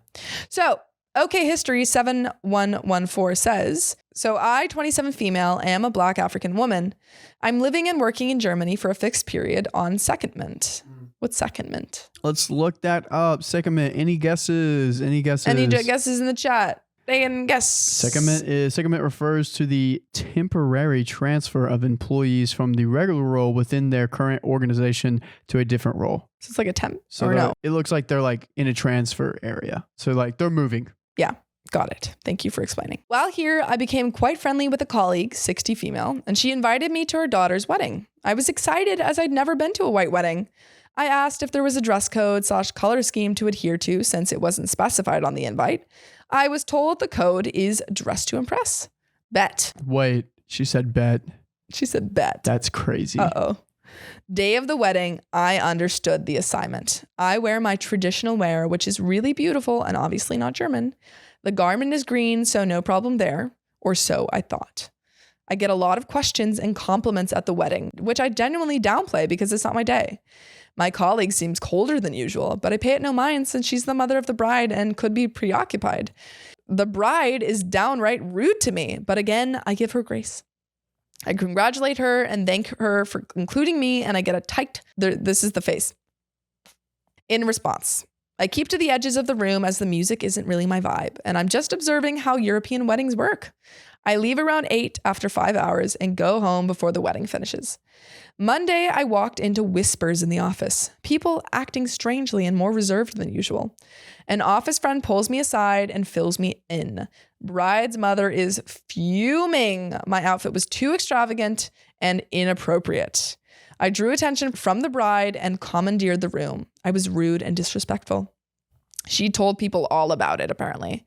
So, OK History 7114 says, so I, 27 female, am a Black African woman. I'm living and working in Germany for a fixed period on secondment. What's secondment? Let's look that up. Secondment. Any guesses? Any guesses? Any guesses in the chat? They can guess. Secondment refers to the temporary transfer of employees from the regular role within their current organization to a different role. So it's like a temp, So or no? it looks like they're like in a transfer area. So like they're moving. Yeah, got it. Thank you for explaining. While here, I became quite friendly with a colleague, 60 female, and she invited me to her daughter's wedding. I was excited as I'd never been to a white wedding. I asked if there was a dress code / color scheme to adhere to since it wasn't specified on the invite. I was told the code is dress to impress. Bet. Wait, she said bet. She said bet. That's crazy. Uh-oh. Day of the wedding, I understood the assignment. I wear my traditional wear, which is really beautiful and obviously not German. The garment is green, so no problem there. Or so I thought. I get a lot of questions and compliments at the wedding, which I genuinely downplay because it's not my day. My colleague seems colder than usual, but I pay it no mind since she's the mother of the bride and could be preoccupied. The bride is downright rude to me, but again, I give her grace. I congratulate her and thank her for including me, and I get a tight, this is the face. In response, I keep to the edges of the room as the music isn't really my vibe, and I'm just observing how European weddings work. I leave around 8 after 5 hours and go home before the wedding finishes. Monday, I walked into whispers in the office, people acting strangely and more reserved than usual. An office friend pulls me aside and fills me in. Bride's mother is fuming. My outfit was too extravagant and inappropriate. I drew attention from the bride and commandeered the room. I was rude and disrespectful. She told people all about it, apparently.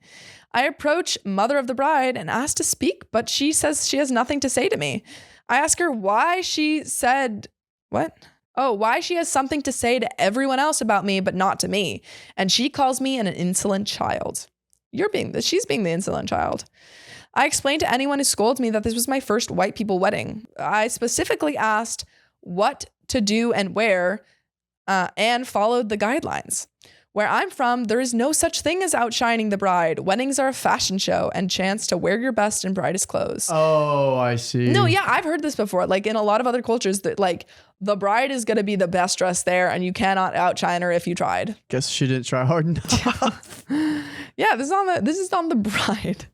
I approach mother of the bride and ask to speak, but she says she has nothing to say to me. I ask her why she said, what? Oh, why she has something to say to everyone else about me, but not to me. And she calls me an insolent child. She's being the insolent child. I explained to anyone who scolds me that this was my first white people wedding. I specifically asked what to do and where, and followed the guidelines. Where I'm from, there is no such thing as outshining the bride. Weddings are a fashion show and chance to wear your best and brightest clothes. Oh, I see. No, yeah, I've heard this before. Like in a lot of other cultures, that like the bride is going to be the best dressed there, and you cannot outshine her if you tried. Guess she didn't try hard enough. Yeah, this is on the bride.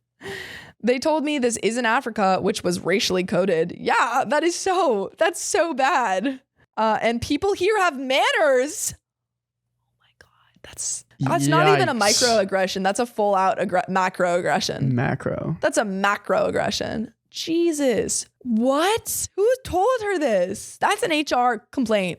They told me this isn't Africa, which was racially coded. Yeah, that's so bad. And people here have manners. That's not even a microaggression. That's a full out macroaggression. Macro. That's a macroaggression. Jesus. What? Who told her this? That's an HR complaint.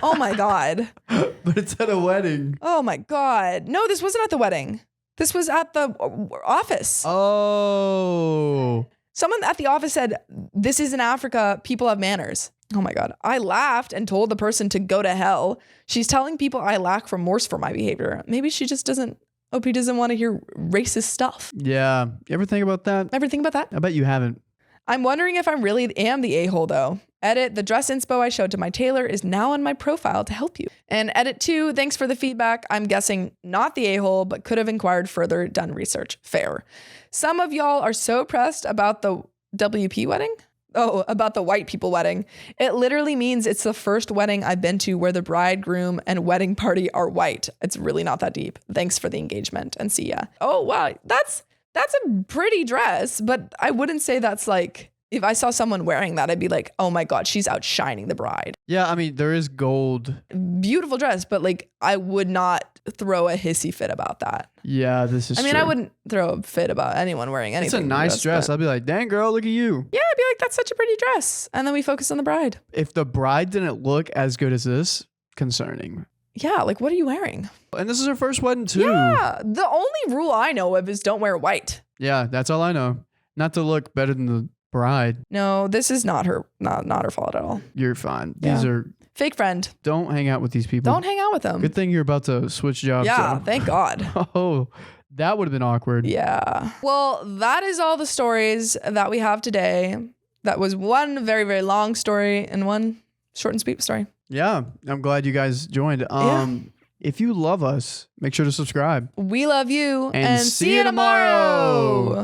Oh my God. But it's at a wedding. Oh my God. No, this wasn't at the wedding. This was at the office. Oh. Someone at the office said, this is in Africa. People have manners. Oh my God. I laughed and told the person to go to hell. She's telling people I lack remorse for my behavior. Maybe she just doesn't want to hear racist stuff. Yeah. You ever think about that? Ever think about that? I bet you haven't. I'm wondering if I really am the a-hole though. Edit, the dress inspo I showed to my tailor is now on my profile to help you. And edit 2, thanks for the feedback. I'm guessing not the a-hole, but could have inquired further, done research. Fair. Some of y'all are so pressed about the WP wedding. Oh, about the white people wedding. It literally means it's the first wedding I've been to where the bride, groom, and wedding party are white. It's really not that deep. Thanks for the engagement and see ya. Oh, wow. That's a pretty dress, but I wouldn't say that's like, if I saw someone wearing that, I'd be like, oh my God, she's outshining the bride. Yeah, I mean, there is gold. Beautiful dress, but like, I would not throw a hissy fit about that. Yeah, this is true. I wouldn't throw a fit about anyone wearing anything. It's a nice dress. I'd be like, dang girl, look at you. Yeah, I'd be like, that's such a pretty dress. And then we focus on the bride. If the bride didn't look as good as this, concerning. Yeah, like what are you wearing? And this is her first wedding too. Yeah, the only rule I know of is don't wear white. Yeah, that's all I know. Not to look better than the bride. No, this is not her fault at all. You're fine. These are fake friend. Don't hang out with these people. Don't hang out with them. Good thing you're about to switch jobs. Yeah, though. thank God. Oh, that would have been awkward. Yeah. Well, that is all the stories that we have today. That was one very, very long story and one short and sweet story. Yeah, I'm glad you guys joined. If you love us, make sure to subscribe. We love you And see you tomorrow.